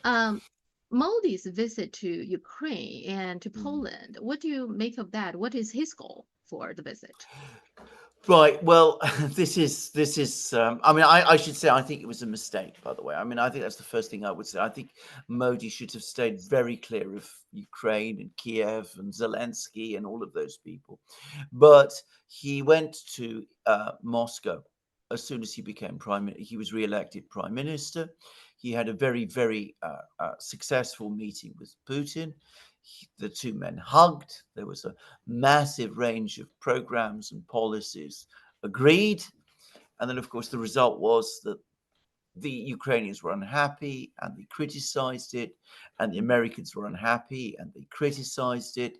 Um, Modi's visit to Ukraine and to Mm. Poland, what do you make of that? What is his goal for the visit? Right. Well, this is. I mean, I should say I think it was a mistake. By the way, I mean I think that's the first thing I would say. I think Modi should have stayed very clear of Ukraine and Kiev and Zelensky and all of those people. But he went to Moscow as soon as he became he was re-elected prime minister. He had a very successful meeting with Putin. The two men hugged. There was a massive range of programs and policies agreed. And then, of course, the result was that the Ukrainians were unhappy and they criticized it, and the Americans were unhappy and they criticized it.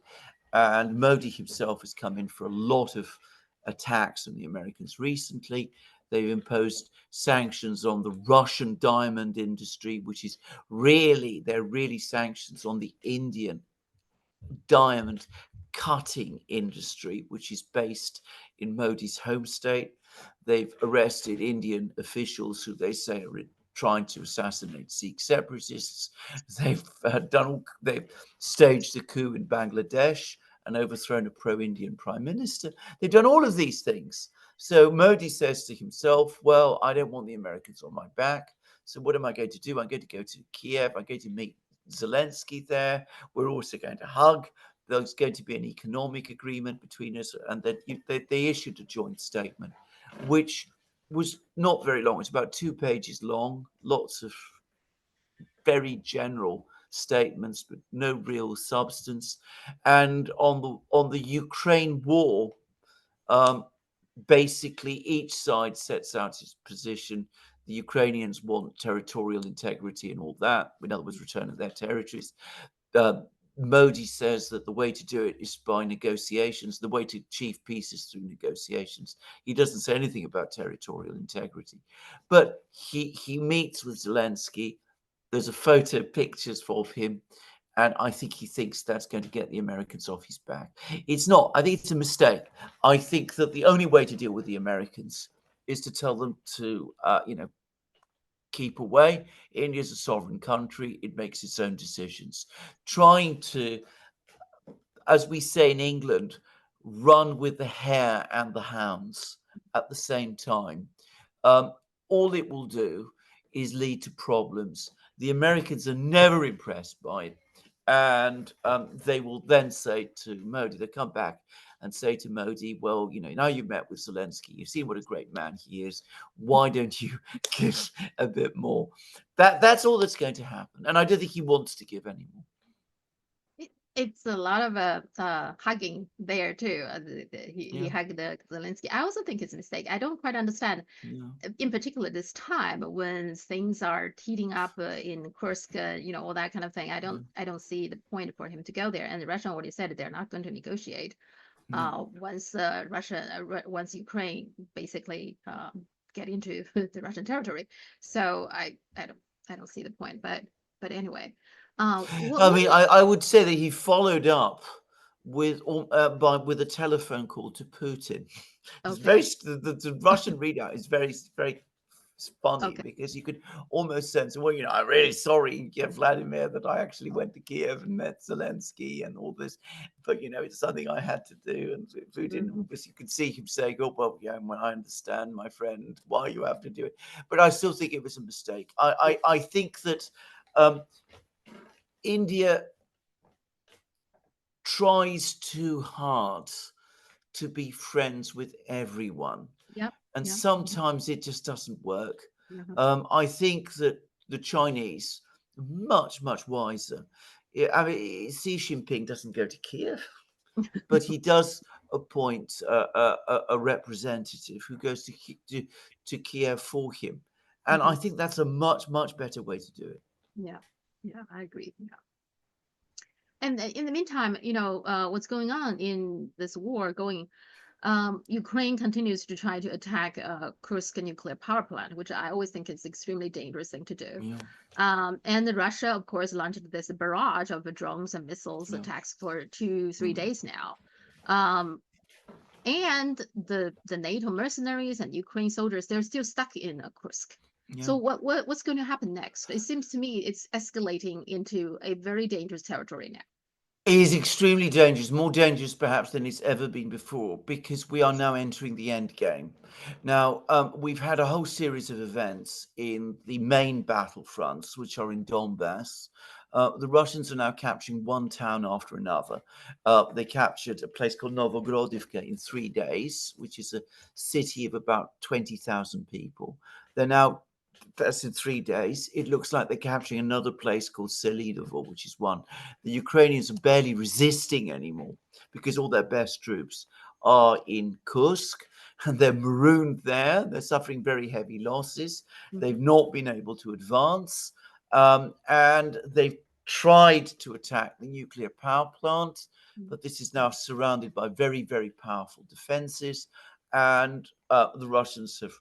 And Modi himself has come in for a lot of attacks on the Americans recently. They've imposed sanctions on the Russian diamond industry, which is they're really sanctions on the Indian diamond cutting industry, which is based in Modi's home state. They've arrested Indian officials who they say are trying to assassinate Sikh separatists. They've staged a coup in Bangladesh and overthrown a pro-Indian prime minister. They've done all of these things. So Modi says to himself, "Well, I don't want the Americans on my back. So what am I going to do? I'm going to go to Kiev. I'm going to meet Zelensky there. We're also going to hug. There's going to be an economic agreement between us." And then they issued a joint statement, which was not very long. It's about 2 pages long, lots of very general statements, but no real substance. And on the Ukraine war, um, basically each side sets out its position. The Ukrainians want territorial integrity and all that, in other words, return of their territories. uh, Modi says that the way to do it is by negotiations. The way to achieve peace is through negotiations. He doesn't say anything about territorial integrity, but he meets with Zelensky. There's a photo, pictures of him, and I think he thinks that's going to get the Americans off his back. It's not. I think it's a mistake. I think that the only way to deal with the Americans is to tell them to, keep away. India's a sovereign country. It makes its own decisions. Trying to, as we say in England, run with the hare and the hounds at the same time, um, all it will do is lead to problems. The Americans are never impressed by it. And they will then say to Modi, they come back and say to Modi, well, now you've met with Zelensky, you've seen what a great man he is. Why don't you give a bit more? That's all that's going to happen. And I don't think he wants to give any more. It's a lot of hugging there too. He Yeah. hugged Zelensky. I also think it's a mistake. I don't quite understand, Yeah. in particular this time when things are heating up in Kursk, all that kind of thing. Yeah. I don't see the point for him to go there. And Russia already said they're not going to negotiate Yeah. once Ukraine basically get into the Russian territory. So I don't see the point. But anyway, I what mean, is I would say that he followed up with a telephone call to Putin. It's very okay? the Russian readout is very funny Okay. because you could almost sense, well, I'm really sorry, yeah, Vladimir, that I actually went to Kiev and met Zelensky and all this, but it's something I had to do. And Putin, Mhm. obviously, you could see him saying, "Oh, well, yeah, well, I understand, my friend, why you have to do it," but I still think it was a mistake. I think that. Um, India tries too hard to be friends with everyone, Yep. and Yeah. Mhm. sometimes it just doesn't work. Mhm. I think that the Chinese are much wiser. Yeah, I mean, Xi Jinping doesn't go to Kiev, but he does appoint a representative who goes to Kiev for him, and I Mhm. think that's a much better way to do it. Yeah. Yeah. I agree. Yeah. And in the meantime, what's going on in this war going Ukraine continues to try to attack Kursk nuclear power plant, which I always think is extremely dangerous thing to do. Yeah, And Russia, of course, launched this barrage of drones and missiles yeah. attacks for 2, 3 days Mm. now. Um, and the NATO mercenaries and Ukraine soldiers, they're still stuck in Kursk. Yeah. So what's going to happen next? It seems to me it's escalating into a very dangerous territory now. It is extremely dangerous, more dangerous perhaps than it's ever been before, because we are now entering the end game. Now, we've had a whole series of events in the main battlefronts, which are in Donbass. The Russians are now capturing one town after another. They captured a place called Novogrodivka in 3 days, which is a city of about 20,000 people. They're now That's in 3 days. It looks like they're capturing another place called Selidovo, which is one. The Ukrainians are barely resisting anymore because all their best troops are in Kursk and they're marooned there. They're suffering very heavy losses. They've not been able to advance, and they've tried to attack the nuclear power plant, but this is now surrounded by very, very powerful defenses. And the Russians have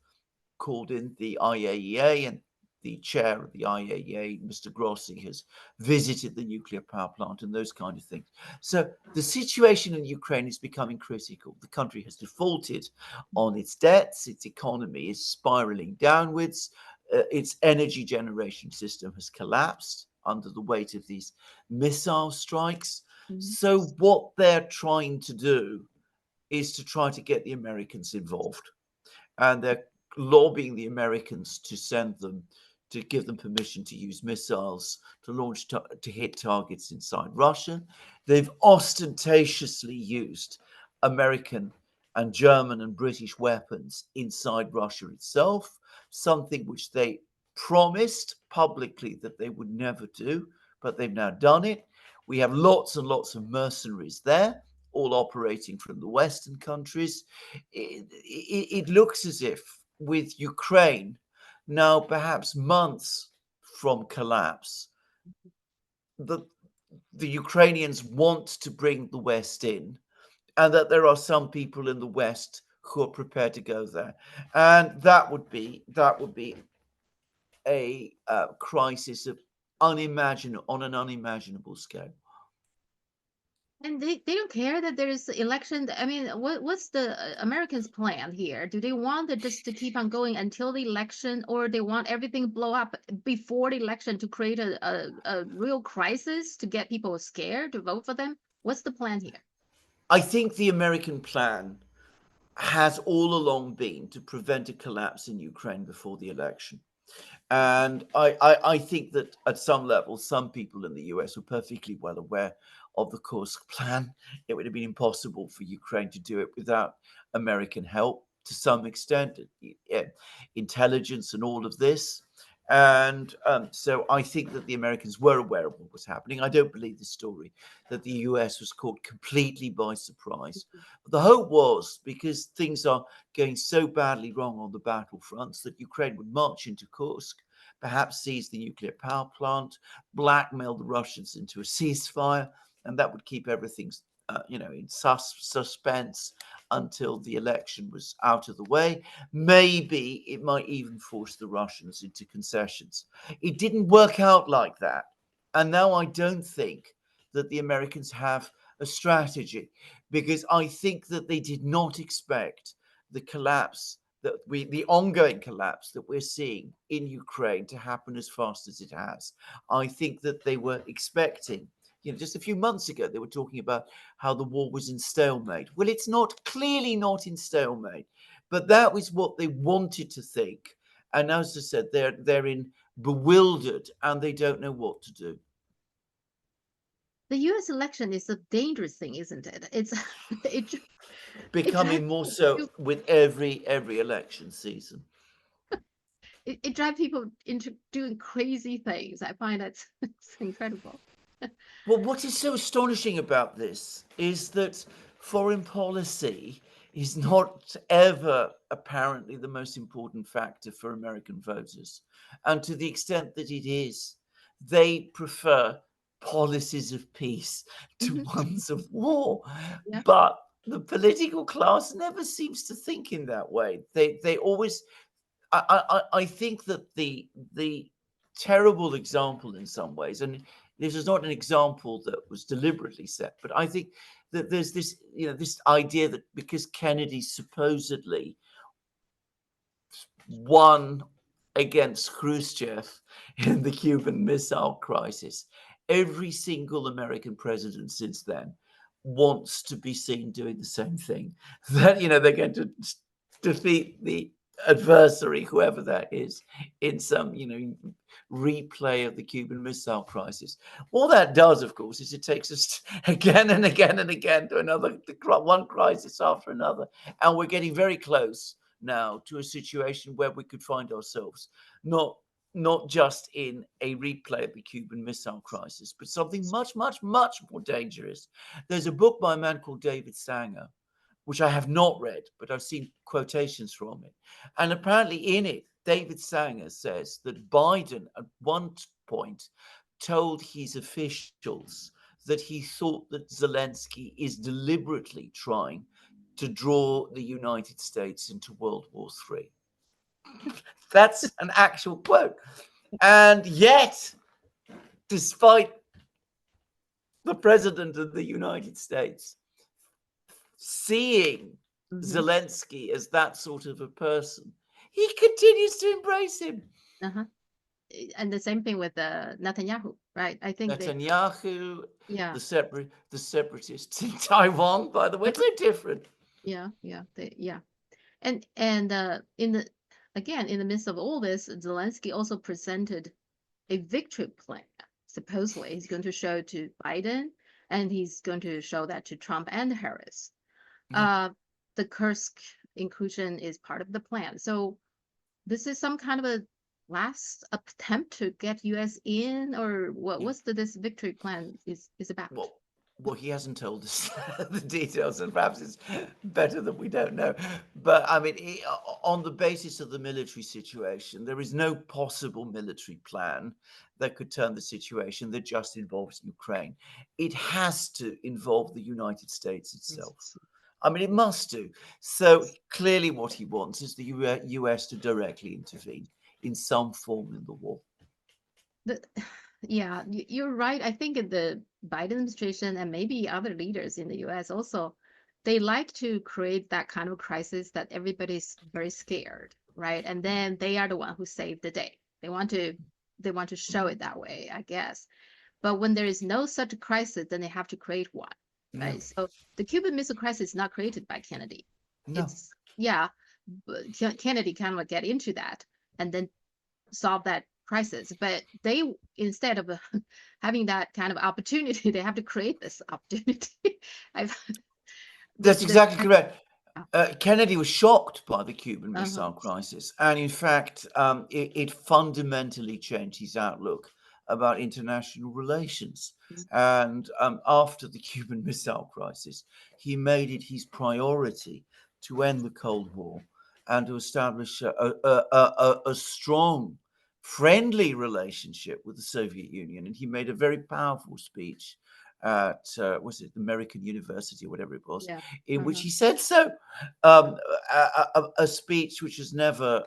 called in the IAEA, and the chair of the IAEA, Mr. Grossi, has visited the nuclear power plant and those kind of things. So the situation in Ukraine is becoming critical. The country has defaulted on its debts. Its economy is spiraling downwards. Its energy generation system has collapsed under the weight of these missile strikes. Mhm. So what they're trying to do is to try to get the Americans involved, and they're lobbying the Americans to send them, to give them permission to use missiles to launch to hit targets inside Russia. They've ostentatiously used American and German and British weapons inside Russia itself, something which they promised publicly that they would never do, but they've now done it. We have lots and lots of mercenaries there, all operating from the Western countries. It looks as if with Ukraine now perhaps months from collapse, the, the Ukrainians want to bring the West in, and that there are some people in the West who are prepared to go there, and that would be a crisis of unimaginable on an unimaginable scale. And they don't care that there is election. I mean, what's the Americans' plan here? Do they want it just to keep on going until the election, or they want everything blow up before the election to create a real crisis to get people scared to vote for them? What's the plan here? I think the American plan has all along been to prevent a collapse in Ukraine before the election. And I think that at some level, some people in the US were perfectly well aware of the Kursk plan. It would have been impossible for Ukraine to do it without American help to some extent, intelligence and all of this. And so I think that the Americans were aware of what was happening. I don't believe the story that the US was caught completely by surprise. But the hope was, because things are going so badly wrong on the battlefronts, that Ukraine would march into Kursk, perhaps seize the nuclear power plant, blackmail the Russians into a ceasefire, and that would keep everything, in suspense until the election was out of the way. Maybe it might even force the Russians into concessions. It didn't work out like that, and now I don't think that the Americans have a strategy, because I think that they did not expect the ongoing collapse that we're seeing in Ukraine to happen as fast as it has. I think that they were expecting, just a few months ago, they were talking about how the war was in stalemate. Well, it's clearly not in stalemate, but that was what they wanted to think. And as I said, they're in bewildered and they don't know what to do. The U.S. election is a dangerous thing, isn't it? It's it it drives Becoming more people so to with every election season. it drives people into doing crazy things. I find that it's incredible. Well, what is so astonishing about this is that foreign policy is not ever apparently the most important factor for American voters. And to the extent that it is, they prefer policies of peace to Mhm. ones of war. Yeah. But the political class never seems to think in that way. They always I think that the terrible example in some ways, and this is not an example that was deliberately set, but I think that there's this idea that because Kennedy supposedly won against Khrushchev in the Cuban Missile Crisis. Every single American president since then wants to be seen doing the same thing. That, they're going to defeat the adversary, whoever that is, in some, replay of the Cuban Missile Crisis. All that does, of course, is it takes us again and again and again to one crisis after another. And we're getting very close now to a situation where we could find ourselves not just in a replay of the Cuban Missile Crisis, but something much, much, much more dangerous. There's a book by a man called David Sanger, which I have not read, but I've seen quotations from it. And apparently in it, David Sanger says that Biden at one point told his officials that he thought that Zelensky is deliberately trying to draw the United States into World War III. That's an actual quote. And yet, despite the president of the United States seeing Zelensky as that sort of a person, he continues to embrace him. Uh-huh. And the same thing with Netanyahu, right? I think Netanyahu, yeah, the separatists in Taiwan, by the way, it's so different. yeah, and in the midst of all this, Zelensky also presented a victory plan. Supposedly, he's going to show to Biden, and he's going to show that to Trump and Harris. The Kursk inclusion is part of the plan. So this is some kind of a last attempt to get U.S. in, or what's this victory plan is about? Well, he hasn't told us the details, and perhaps it's better that we don't know. But I mean, on the basis of the military situation, there is no possible military plan that could turn the situation that just involves Ukraine. It has to involve the United States itself. I mean, it must do. So clearly what he wants is the US to directly intervene in some form in the war. Yeah, you're right. I think the Biden administration and maybe other leaders in the US also, they like to create that kind of crisis that everybody's very scared, right? And then they are the one who saved the day. They want to show it that way, I guess. But when there is no such crisis, then they have to create one, right? So the Cuban Missile Crisis is not created by Kennedy. No. But Kennedy kind of get into that and then solve that crisis. But they, instead of having that kind of opportunity, they have to create this opportunity. That's exactly correct. Kennedy was shocked by the Cuban Missile Crisis, and in fact, it fundamentally changed his outlook about international relations. And after the Cuban Missile Crisis, he made it his priority to end the Cold War and to establish a strong, friendly relationship with the Soviet Union. And he made a very powerful speech at was it American University or whatever it was, in which he said so. A speech which was never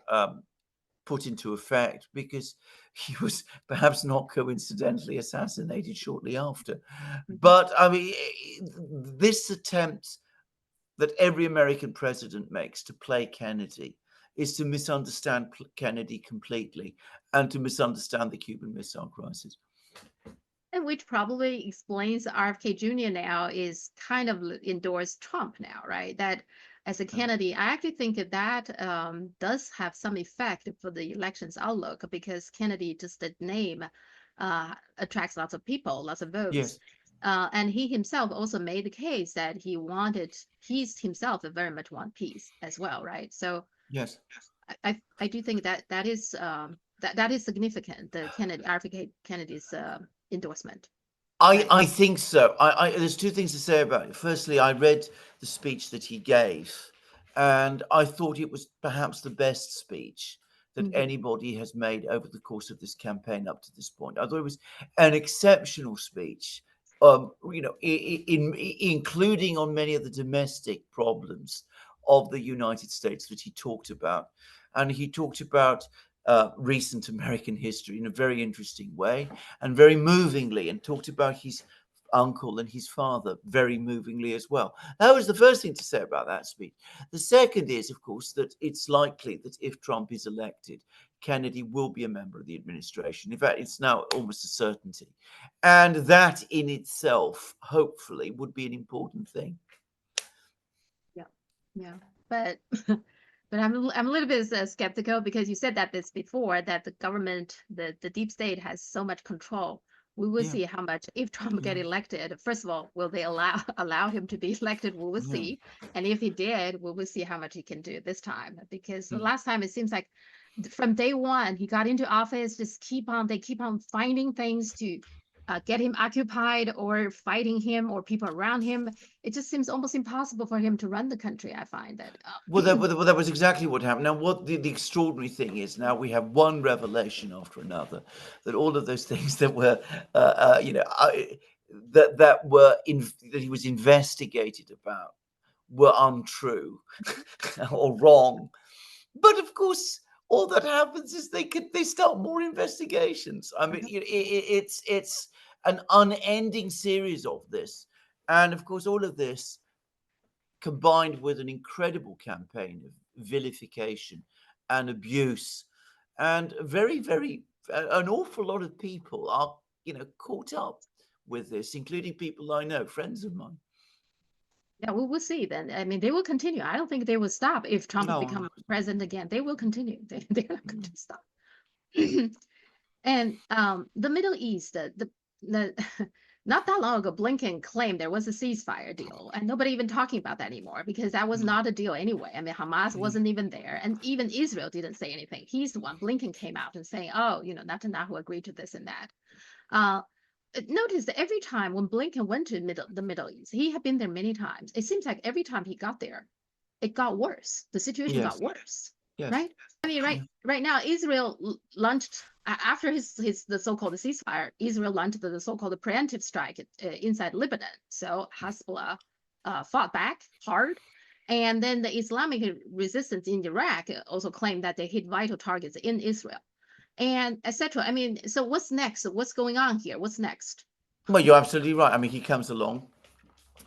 put into effect because he was perhaps not coincidentally assassinated shortly after. But I mean, this attempt that every American president makes to play Kennedy is to misunderstand Kennedy completely and to misunderstand the Cuban Missile Crisis. And which probably explains RFK Jr. now is kind of endorsed Trump now, right? That as a Kennedy, I actually think that does have some effect for the elections outlook because Kennedy, just the name, attracts lots of people, lots of votes. Yes. And he himself also made the case that he's himself very much want peace as well, right? So yes, I do think that is significant. The RFK Kennedy's endorsement. I think so. There's two things to say about it. Firstly, I read the speech that he gave, and I thought it was perhaps the best speech that anybody has made over the course of this campaign up to this point. I thought it was an exceptional speech, including on many of the domestic problems of the United States that he talked about. And he talked about recent American history in a very interesting way and very movingly, and talked about his uncle and his father very movingly as well. That was the first thing to say about that speech. The second is, of course, that it's likely that if Trump is elected, Kennedy will be a member of the administration. In fact, it's now almost a certainty. And that in itself, hopefully, would be an important thing. Yeah, yeah, but but I'm a little bit skeptical because you said that this before that the government, the deep state has so much control. We will Yeah, see how much if Trump get yeah, elected. First of all, will they allow allow him to be elected? We will yeah. see, and if he did, we will see how much he can do this time. Because the Mm. last time it seems like from day one he got into office, just they keep on finding things to get him occupied or fighting him or people around him. It just seems almost impossible for him to run the country. I find that. Well, that was exactly what happened. Now, what the extraordinary thing is, now we have one revelation after another that all of those things that were, you know, that he was investigated about were untrue or wrong. But of course, all that happens is they start more investigations. I mean, it's an unending series of this, and of course, all of this combined with an incredible campaign of vilification and abuse, and an awful lot of people are caught up with this, including people I know, friends of mine. Yeah, we will see then. I mean, they will continue. I don't think they will stop if Trump No, become president again. They will continue. They're not going mm, to stop. And the Middle East, the not that long ago, Blinken claimed there was a ceasefire deal, and nobody even talking about that anymore because that was mm, not a deal anyway. I mean, Hamas yeah. wasn't even there, and even Israel didn't say anything. He's the one. Blinken came out and saying, "Oh, Netanyahu agreed to this and that." Uh, Notice that every time when Blinken went to the Middle East, he had been there many times. It seems like every time he got there, it got worse. The situation got Yes, worse, yes, right? I mean, yeah. right now, Israel launched after his the so-called ceasefire. Israel launched the so-called preemptive strike inside Lebanon. So Hezbollah fought back hard, and then the Islamic resistance in Iraq also claimed that they hit vital targets in Israel, and etc. I mean, so what's next? What's going on here? What's next? Well, you're absolutely right. I mean, he comes along,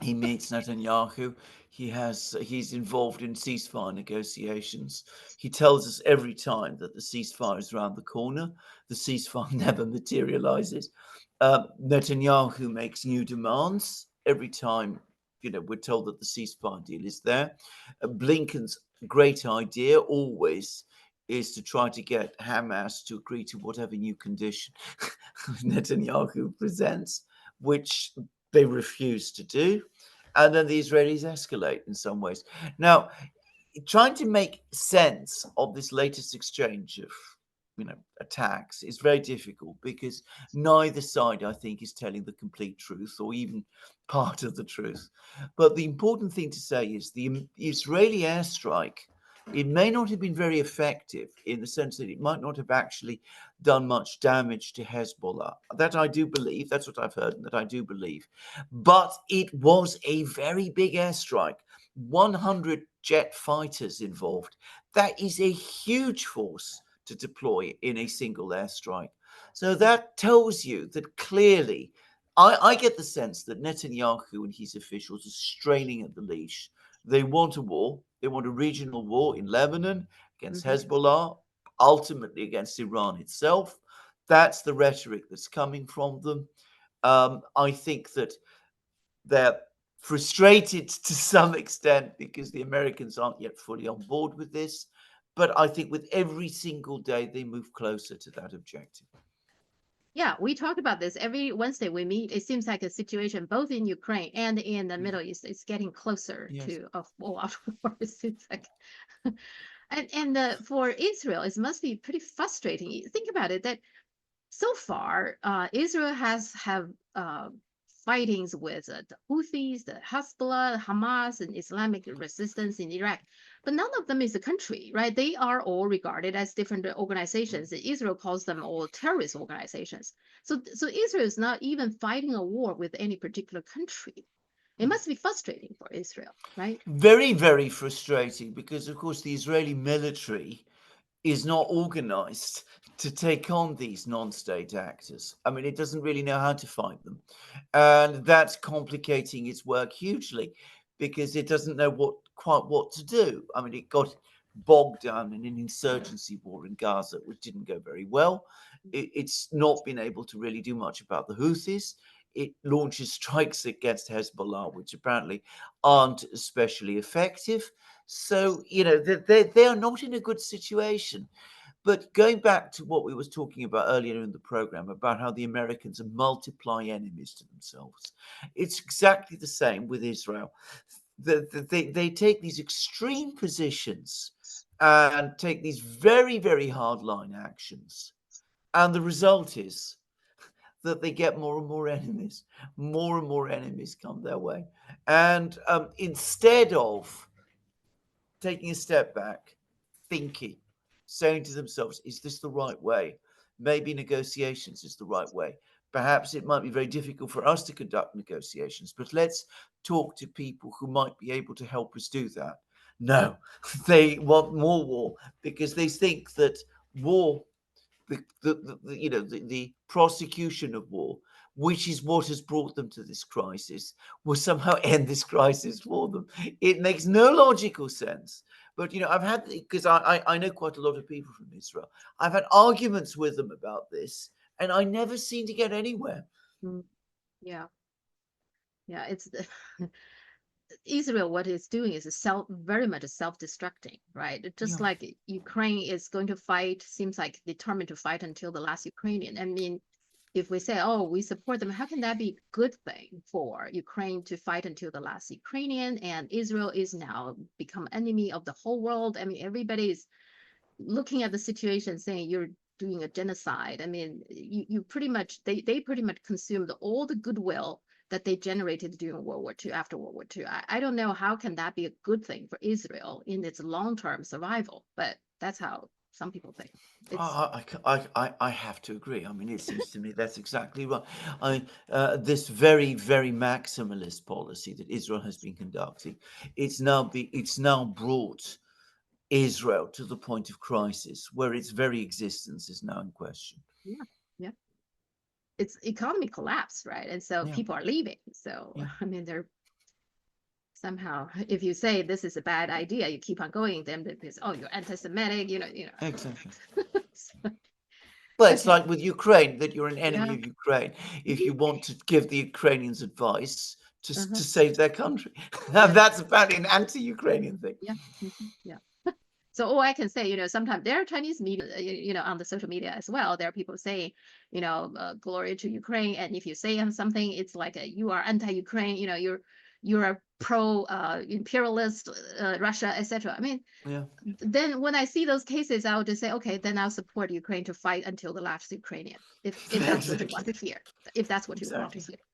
he meets Netanyahu. He's involved in ceasefire negotiations. He tells us every time that the ceasefire is around the corner. The ceasefire never materializes. Netanyahu makes new demands every time. We're told that the ceasefire deal is there. Blinken's great idea always is to try to get Hamas to agree to whatever new condition Netanyahu presents, which they refuse to do. And then the Israelis escalate in some ways. Now, trying to make sense of this latest exchange of attacks is very difficult because neither side, I think, is telling the complete truth or even part of the truth. But the important thing to say is the Israeli airstrike, it may not have been very effective in the sense that it might not have actually done much damage to Hezbollah. That I do believe. That's what I've heard, and that I do believe. But it was a very big airstrike. 100 jet fighters involved. That is a huge force to deploy in a single airstrike. So that tells you that clearly, I get the sense that Netanyahu and his officials are straining at the leash. They want a war. They want a regional war in Lebanon against Mhm. Hezbollah, ultimately against Iran itself. That's the rhetoric that's coming from them. I think that they're frustrated to some extent because the Americans aren't yet fully on board with this. But I think with every single day, they move closer to that objective. Yeah, we talk about this every Wednesday we meet. It seems like a situation both in Ukraine and in the Yeah. Middle East is getting closer Yes. to a full-out war. It seems like, and for Israel, it must be pretty frustrating. Think about it that so far, Israel has have fightings with the Houthis, the Hezbollah, Hamas, and Islamic resistance in Iraq, but none of them is a country, right? They are all regarded as different organizations. Israel calls them all terrorist organizations. So Israel is not even fighting a war with any particular country. It must be frustrating for Israel, right? Very, very frustrating because, of course, the Israeli military is not organized to take on these non-state actors. I mean, it doesn't really know how to fight them. And that's complicating its work hugely because it doesn't know quite what to do. I mean, it got bogged down in an insurgency war in Gaza, which didn't go very well. It's not been able to really do much about the Houthis. It launches strikes against Hezbollah, which apparently aren't especially effective. So, they are not in a good situation. But going back to what we was talking about earlier in the program about how the Americans multiply enemies to themselves, it's exactly the same with Israel. They take these extreme positions and take these very, very hardline actions. And the result is that they get more and more enemies come their way. And instead of taking a step back, thinking, saying to themselves, is this the right way? Maybe negotiations is the right way. Perhaps it might be very difficult for us to conduct negotiations, but let's talk to people who might be able to help us do that. No, they want more war because they think that war, the prosecution of war, which is what has brought them to this crisis, will somehow end this crisis for them. It makes no logical sense. But I've had, because I know quite a lot of people from Israel. I've had arguments with them about this, and I never seem to get anywhere. Yeah, yeah. It's Israel. What it's doing is very much self-destructing, right? Just Yeah. like Ukraine is going to fight, seems like determined to fight until the last Ukrainian. I mean, if we say, oh, we support them, how can that be a good thing for Ukraine to fight until the last Ukrainian? And Israel is now become enemy of the whole world. I mean, everybody is looking at the situation saying you're doing a genocide. I mean, you pretty much, they pretty much consumed all the goodwill that they generated during World War II, after World War II. I don't know how can that be a good thing for Israel in its long-term survival, but that's how some people think. It's I have to agree. I mean, it seems to me that's exactly right. This very, very maximalist policy that Israel has been conducting, it's now brought Israel to the point of crisis where its very existence is now in question. yeah, yeah. It's economy collapse, right? And so Yeah, people are leaving. So yeah, I mean, they're somehow, if you say this is a bad idea, you keep on going, then because oh, you're anti-Semitic, exactly. So, Well, it's okay, like with Ukraine that you're an enemy yeah, of Ukraine if mhm, you want to give the Ukrainians advice uh-huh, to save their country. yeah, That's apparently an anti-Ukrainian thing. yeah, yeah. So all I can say, sometimes there are Chinese media, on the social media as well. There are people saying, glory to Ukraine, and if you say something, it's like you are anti-Ukraine. You're a pro imperialist Russia, etc. I mean, Yeah, then when I see those cases, I'll just say, okay, then I'll support Ukraine to fight until the last Ukrainian, if that's what you want exactly, to hear, if that's what you want to exactly. hear.